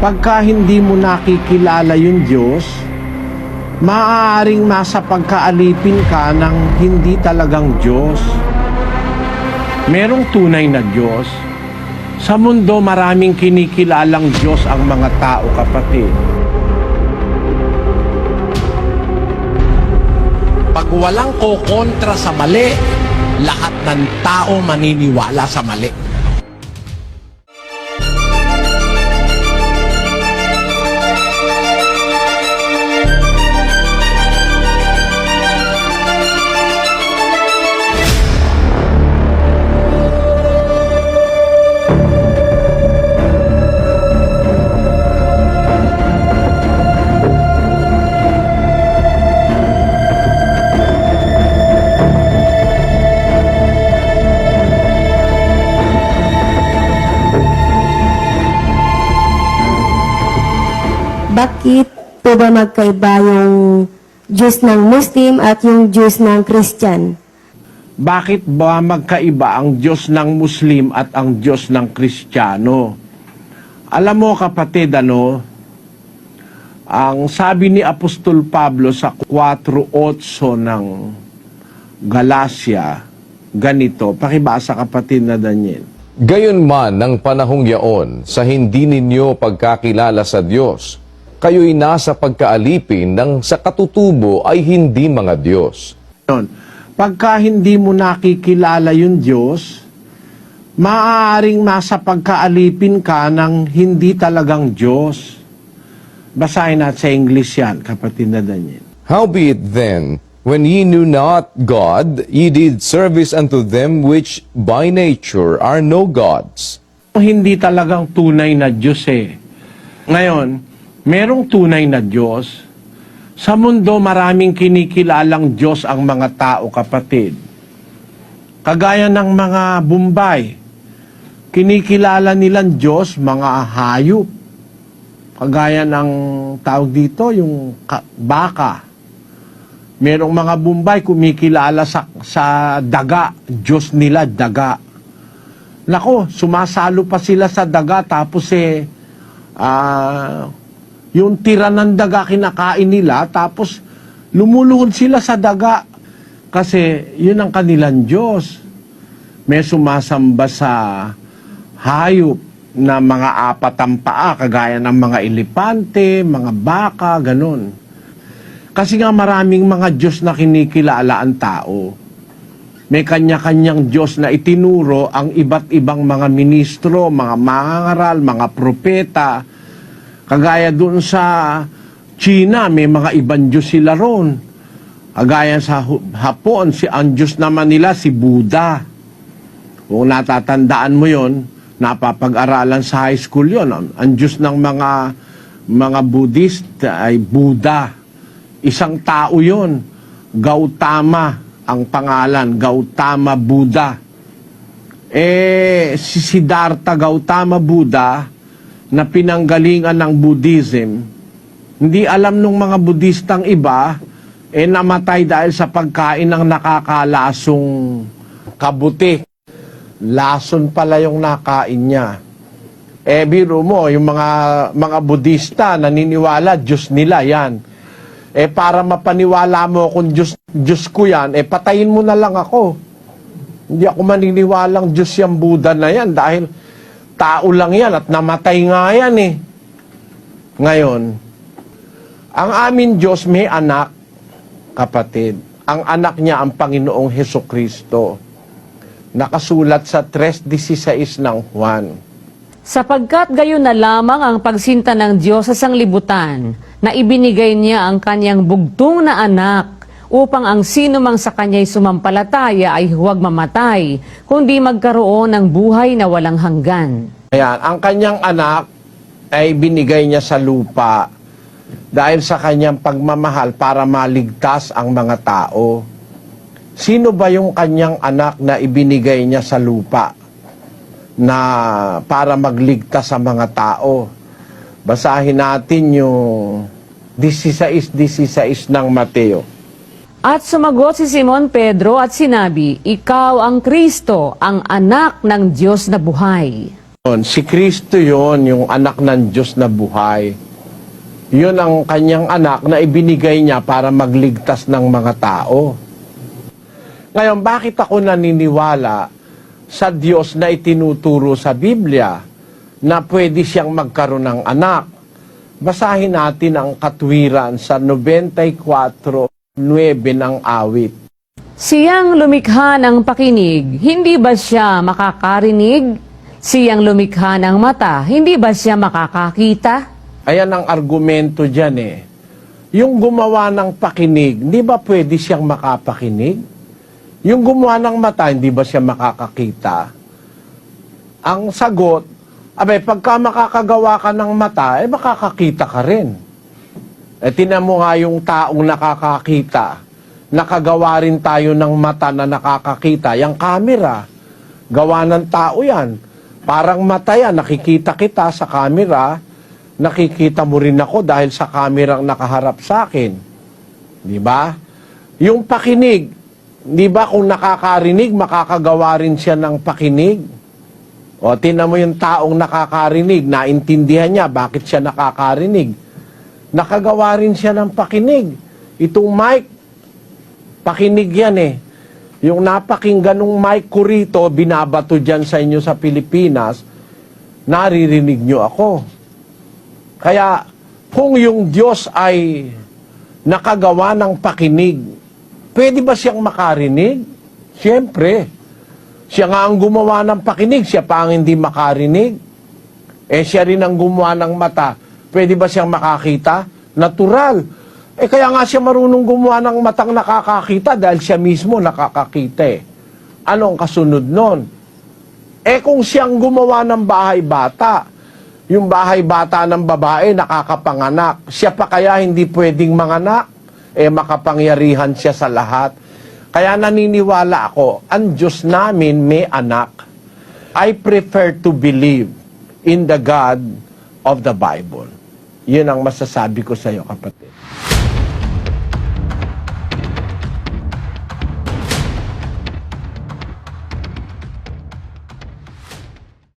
Pagka hindi mo nakikilala yung Diyos, maaaring nasa pagkaalipin ka ng hindi talagang Diyos. Merong tunay na Diyos. Sa mundo, maraming kinikilalang Diyos ang mga tao, kapatid. Pag walang kokontra sa mali, lahat ng tao maniniwala sa mali. Bakit po ba magkaiba yung Diyos ng Muslim at yung Diyos ng Christian? Bakit ba magkaiba ang Diyos ng Muslim at ang Diyos ng Kristiyano? Alam mo, kapatid, ang sabi ni Apostol Pablo sa 4:8 ng Galacia, ganito, pakibasa, kapatid na Daniel. Gayunman ng panahong yaon, sa hindi ninyo pagkakilala sa Diyos, kayo'y nasa pagkaalipin ng sa katutubo ay hindi mga Diyos. Pagka hindi mo nakikilala yung Diyos, maaaring nasa pagkaalipin ka ng hindi talagang Diyos. Basahin natin sa English yan, kapatid na Daniel. Howbeit then, when ye knew not God, ye did service unto them which by nature are no gods. Hindi talagang tunay na Diyos eh. Ngayon, merong tunay na Diyos. Sa mundo, maraming kinikilalang Diyos ang mga tao, kapatid. Kagaya ng mga Bombay, kinikilala nilang Diyos, mga hayop. Kagaya ng tawag dito, yung baka. Merong mga Bombay, kumikilala sa daga. Diyos nila, daga. Nako, sumasalo pa sila sa daga, tapos yung tira ng daga kinakain nila, tapos lumuluhod sila sa daga. Kasi yun ang kanilang Diyos. May sumasamba sa hayop na mga apat ang paa, kagaya ng mga elepante, mga baka, ganun. Kasi nga maraming mga Diyos na kinikilala ang tao. May kanya-kanyang Diyos na itinuro ang iba't ibang mga ministro, mga mangangaral, mga propeta. Kagaya doon sa China, may mga ibang Diyos sila ron. Kagaya sa Hapon, ang Diyos naman nila si Buddha. Kung natatandaan mo yon, napapag-aralan sa high school yon. Ang Diyos ng mga Buddhist ay Buddha. Isang tao yon, Gautama ang pangalan, Gautama Buddha. Si Siddhartha Gautama Buddha, na pinanggalingan ng Buddhism, hindi alam nung mga Buddhistang iba, namatay dahil sa pagkain ng nakakalasong kabuti. Lason pala yung nakain niya. Biro mo, yung mga Buddhista, naniniwala, Diyos nila yan. Para mapaniwala mo kung Diyos ko yan, patayin mo na lang ako. Hindi ako maniniwalang Diyos yung Buddha na yan, dahil tao lang yan at namatay nga yan eh. Ngayon, ang aming Diyos may anak, kapatid. Ang anak niya ang Panginoong Hesukristo. Nakasulat sa 3:16 ng Juan. Sapagkat gayon na lamang ang pagsinta ng Diyos sa sanglibutan, na ibinigay niya ang kanyang bugtong na anak, upang ang sino mang sa kanya'y sumampalataya ay huwag mamatay, kundi magkaroon ng buhay na walang hanggan. Ayan, ang kanyang anak ay binigay niya sa lupa dahil sa kanyang pagmamahal para maligtas ang mga tao. Sino ba yung kanyang anak na ibinigay niya sa lupa na para magligtas sa mga tao? Basahin natin yung 16:16 ng Mateo. At sumagot si Simon Pedro at sinabi, "Ikaw ang Kristo, ang anak ng Diyos na buhay." Si Kristo yon, yung anak ng Diyos na buhay. Yun ang kanyang anak na ibinigay niya para magligtas ng mga tao. Ngayon, bakit ako naniniwala sa Diyos na itinuturo sa Biblia na pwede siyang magkaroon ng anak? Basahin natin ang katwiran sa 94:9 ng awit. Siyang lumikha ng pakinig, hindi ba siya makakarinig? Siyang lumikha ng mata, hindi ba siya makakakita? Ayan ang argumento dyan eh. Yung gumawa ng pakinig, hindi ba pwede siyang makapakinig? Yung gumawa ng mata, hindi ba siya makakakita? Ang sagot, abay, pagka makakagawa ka ng mata, makakakita ka rin. Tinan mo nga yung taong nakakakita. Nakagawa rin tayo ng mata na nakakakita. Yung camera, gawa ng tao yan. Parang mata yan, nakikita kita sa camera, nakikita mo rin ako dahil sa camera ang nakaharap sa akin. Di ba? Yung pakinig, di ba kung nakakarinig, makakagawa rin siya ng pakinig? O, tinan mo yung taong nakakarinig, naintindihan niya bakit siya nakakarinig. Nakagawa rin siya ng pakinig. Itong mic, pakinig yan eh. Yung napakinggan ng mic ko rito, binabato dyan sa inyo sa Pilipinas, naririnig nyo ako. Kaya, kung yung Diyos ay nakagawa ng pakinig, pwede ba siyang makarinig? Siyempre. Siya nga ang gumawa ng pakinig, siya pa ang hindi makarinig. Siya rin ang gumawa ng mata. Pwede ba siyang makakita? Natural. Kaya nga siya marunong gumawa ng matang nakakakita dahil siya mismo nakakakita eh. Anong kasunod nun? Kung siyang gumawa ng bahay bata, yung bahay bata ng babae nakakapanganak, siya pa kaya hindi pwedeng manganak? Makapangyarihan siya sa lahat. Kaya naniniwala ako, ang Diyos namin may anak. I prefer to believe in the God of the Bible. Yun ang masasabi ko sa iyo, kapatid.